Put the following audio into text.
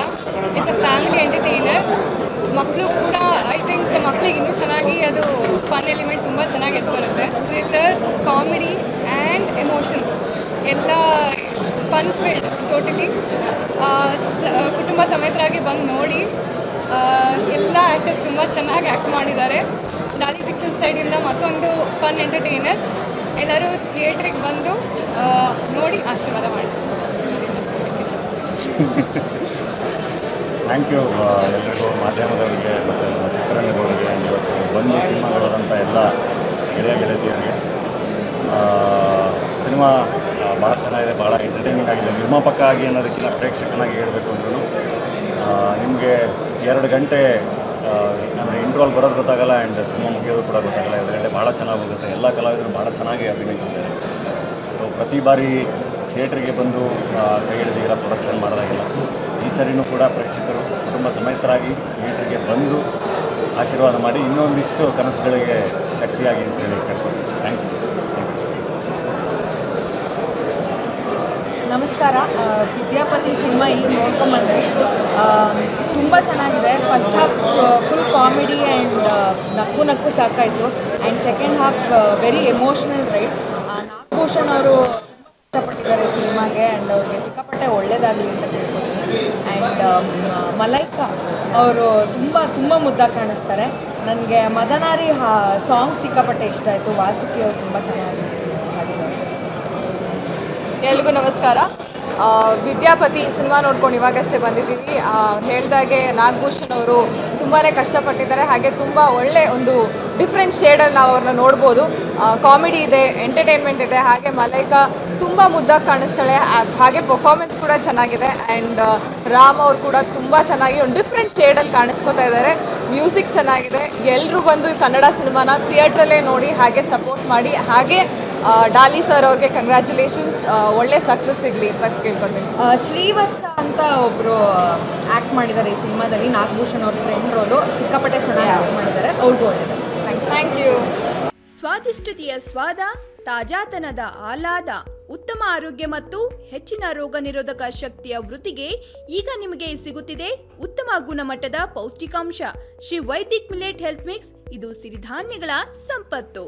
ಅಂತ. It's a family entertainer. ಮಕ್ಕಳು ಕೂಡ ಐ ಥಿಂಕ್ ಮಕ್ಕಳಿಗೆ ಇನ್ನೂ ಚೆನ್ನಾಗಿ ಅದು ಫನ್ ಎಲಿಮೆಂಟ್ ತುಂಬ ಚೆನ್ನಾಗಿ ಎದ್ದು ಬರುತ್ತೆ. ಥ್ರಿಲ್ಲರ್, ಕಾಮಿಡಿ ಆ್ಯಂಡ್ ಎಮೋಷನ್ಸ್ ಎಲ್ಲ ಫನ್ ಫೀಲ್ಡ್ ಟೋಟಲಿ. ಕುಟುಂಬ ಸಮೇತರಾಗಿ ಬಂದು ನೋಡಿ. ಎಲ್ಲ ಆ್ಯಕ್ಟರ್ಸ್ ತುಂಬ ಚೆನ್ನಾಗಿ ಆ್ಯಕ್ಟ್ ಮಾಡಿದ್ದಾರೆ. ಡಾಲಿ ಪಿಕ್ಚರ್ಸ್ ಸೈಡಿಂದ ಮತ್ತೊಂದು ಫನ್ ಎಂಟರ್ಟೈನರ್. ಎಲ್ಲರೂ ಥಿಯೇಟ್ರಿಗೆ ಬಂದು ನೋಡಿ ಆಶೀರ್ವಾದ ಮಾಡಿ. ಥ್ಯಾಂಕ್ ಯು ಎಲ್ರಿಗೂ, ಮಾಧ್ಯಮದವರಿಗೆ ಮತ್ತು ನಮ್ಮ ಚಿತ್ರರಂಗದವರಿಗೆ, ಇವತ್ತು ಬಂದು ಸಿನಿಮಾ ನೋಡೋದಂಥ ಎಲ್ಲ ಗೆಳೆಯರಿಗೆ. ಸಿನಿಮಾ ಭಾಳ ಚೆನ್ನಾಗಿದೆ, ಭಾಳ ಎಂಟರ್ಟೈನಿಂಗ್ ಆಗಿದೆ. ನಿರ್ಮಾಪಕ ಆಗಿ ಅನ್ನೋದಕ್ಕಿಂತ ಪ್ರೇಕ್ಷಕನಾಗಿ ಹೇಳಬೇಕು ಅಂದ್ರೂ ನಿಮಗೆ 2 ಗಂಟೆ ಅಂದರೆ ಇಂಟ್ರೋಲ್ ಬರೋದು ಗೊತ್ತಾಗಲ್ಲ ಆ್ಯಂಡ್ ಸಿನಿಮಾ ಮುಗಿಯೋದು ಕೂಡ ಗೊತ್ತಾಗಲ್ಲ. 2 ಗಂಟೆ ಭಾಳ ಚೆನ್ನಾಗಿ ಹೋಗುತ್ತೆ. ಎಲ್ಲ ಕಲಾವಿದರು ಭಾಳ ಚೆನ್ನಾಗಿ ಅಭಿನಯಿಸಿದ್ದಾರೆ. ಪ್ರತಿ ಬಾರಿ ಥಿಯೇಟ್ರಿಗೆ ಬಂದು ಕೈ ಹಿಡಿದಿರ ಪ್ರೊಡಕ್ಷನ್ ಮಾಡೋದಾಗಿಲ್ಲ. ಈ ಸರಿನೂ ಕೂಡ ಪ್ರೇಕ್ಷಕರು ಕುಟುಂಬ ಸಮೇತರಾಗಿ ಥಿಯೇಟ್ರಿಗೆ ಬಂದು ಆಶೀರ್ವಾದ ಮಾಡಿ ಇನ್ನೊಂದಿಷ್ಟು ಕನಸುಗಳಿಗೆ ಶಕ್ತಿಯಾಗಿ ಅಂತೇಳಿ ಕೇಳ್ಕೊಳ್ತೀನಿ. Thank you. ನಮಸ್ಕಾರ. ವಿದ್ಯಾಪತಿ ಸಿನಿಮಾ ಈಗ ನೋಡ್ಕೊಂಬಂದ್ವಿ. ತುಂಬ ಚೆನ್ನಾಗಿದೆ. First half full comedy and ನಕ್ಕು ಸಾಕಾಯಿತು. And second half very emotional right. Nagabhushan ಅವರು ಇಷ್ಟಪಟ್ಟಿದ್ದಾರೆ ಸಿನಿಮಾಗೆ ಆ್ಯಂಡ್ ಅವ್ರಿಗೆ ಸಿಕ್ಕಾಪಟ್ಟೆ ಒಳ್ಳೆಯದಾಗಲಿ ಅಂತ ಕೇಳ್ಕೊತೀನಿ. ಆ್ಯಂಡ್ ಮಲೈಕಾ ಅವರು ತುಂಬ ಮುದ್ದಾಗಿ ಕಾಣಿಸ್ತಾರೆ. ನನಗೆ ಮದನಾರಿ ಸಾಂಗ್ ಸಿಕ್ಕಾಪಟ್ಟೆ ಇಷ್ಟ ಆಯಿತು. ವಾಸುಕಿ ಅವರು ತುಂಬ ಚೆನ್ನಾಗಿ ಹಾಡಿದ್ದಾರೆ. ಎಲ್ರಿಗೂ ನಮಸ್ಕಾರ. ವಿದ್ಯಾಪತಿ ಸಿನಿಮಾ ನೋಡ್ಕೊಂಡು ಇವಾಗಷ್ಟೇ ಬಂದಿದ್ದೀವಿ. ಹೇಳ್ದಾಗೆ ನಾಗಭೂಷಣ್ ಅವರು ತುಂಬಾ ಕಷ್ಟಪಟ್ಟಿದ್ದಾರೆ. ಹಾಗೆ ತುಂಬ ಒಳ್ಳೆ ಒಂದು ಡಿಫ್ರೆಂಟ್ ಶೇಡಲ್ಲಿ ನಾವು ಅವ್ರನ್ನ ನೋಡ್ಬೋದು. ಕಾಮಿಡಿ ಇದೆ, ಎಂಟರ್ಟೈನ್ಮೆಂಟ್ ಇದೆ. ಹಾಗೆ ಮಲೈಕಾ ತುಂಬ ಮುದ್ದಾಗಿ ಕಾಣಿಸ್ತಾಳೆ. ಹಾಗೆ ಪರ್ಫಾರ್ಮೆನ್ಸ್ ಕೂಡ ಚೆನ್ನಾಗಿದೆ. ಆ್ಯಂಡ್ ರಾಮ್ ಅವರು ಕೂಡ ತುಂಬ ಚೆನ್ನಾಗಿ ಒಂದು ಡಿಫ್ರೆಂಟ್ ಶೇಡಲ್ಲಿ ಕಾಣಿಸ್ಕೊತಾ ಇದ್ದಾರೆ. ಮ್ಯೂಸಿಕ್ ಚೆನ್ನಾಗಿದೆ. ಎಲ್ಲರೂ ಬಂದು ಈ ಕನ್ನಡ ಸಿನಿಮಾನ ಥಿಯೇಟ್ರಲ್ಲೇ ನೋಡಿ ಹಾಗೆ ಸಪೋರ್ಟ್ ಮಾಡಿ. ಹಾಗೆ ಡಾಲಿ ಸರ್ ಅವ್ರಿಗೆ ಕಂಗ್ರ್ಯಾಚುಲೇಷನ್ಸ್. ಒಳ್ಳೆ ಸಕ್ಸಸ್ ಸಿಗಲಿ ಅಂತ ಕೇಳ್ಕೊತೀನಿ. ಶ್ರೀವತ್ಸ ಅಂತ ಒಬ್ಬರು ಆ್ಯಕ್ಟ್ ಮಾಡಿದ್ದಾರೆ ಈ ಸಿನಿಮಾದಲ್ಲಿ. ನಾಗಭೂಷಣ್ ಅವ್ರ ಫ್ರೆಂಡ್ ರೋಲು ಸಿಕ್ಕಾಪಟ್ಟೆ ಚೆನ್ನಾಗಿ ಆ್ಯಕ್ಟ್ ಮಾಡಿದ್ದಾರೆ. ಅವ್ರಿಗೂ ಒಳ್ಳೆಯದು. Thank you. ಸ್ವಾದಿಷ್ಟತೆಯ ಸ್ವಾದ, ತಾಜಾತನದ ಆಹ್ಲಾದ, ಉತ್ತಮ ಆರೋಗ್ಯ ಮತ್ತು ಹೆಚ್ಚಿನ ರೋಗ ನಿರೋಧಕ ಶಕ್ತಿಯ ವೃದ್ಧಿಗೆ ಈಗ ನಿಮಗೆ ಸಿಗುತ್ತಿದೆ ಉತ್ತಮ ಗುಣಮಟ್ಟದ ಪೌಷ್ಟಿಕಾಂಶ. Shri Vaidik millet health mix. ಇದು ಸಿರಿಧಾನ್ಯಗಳ ಸಂಪತ್ತು.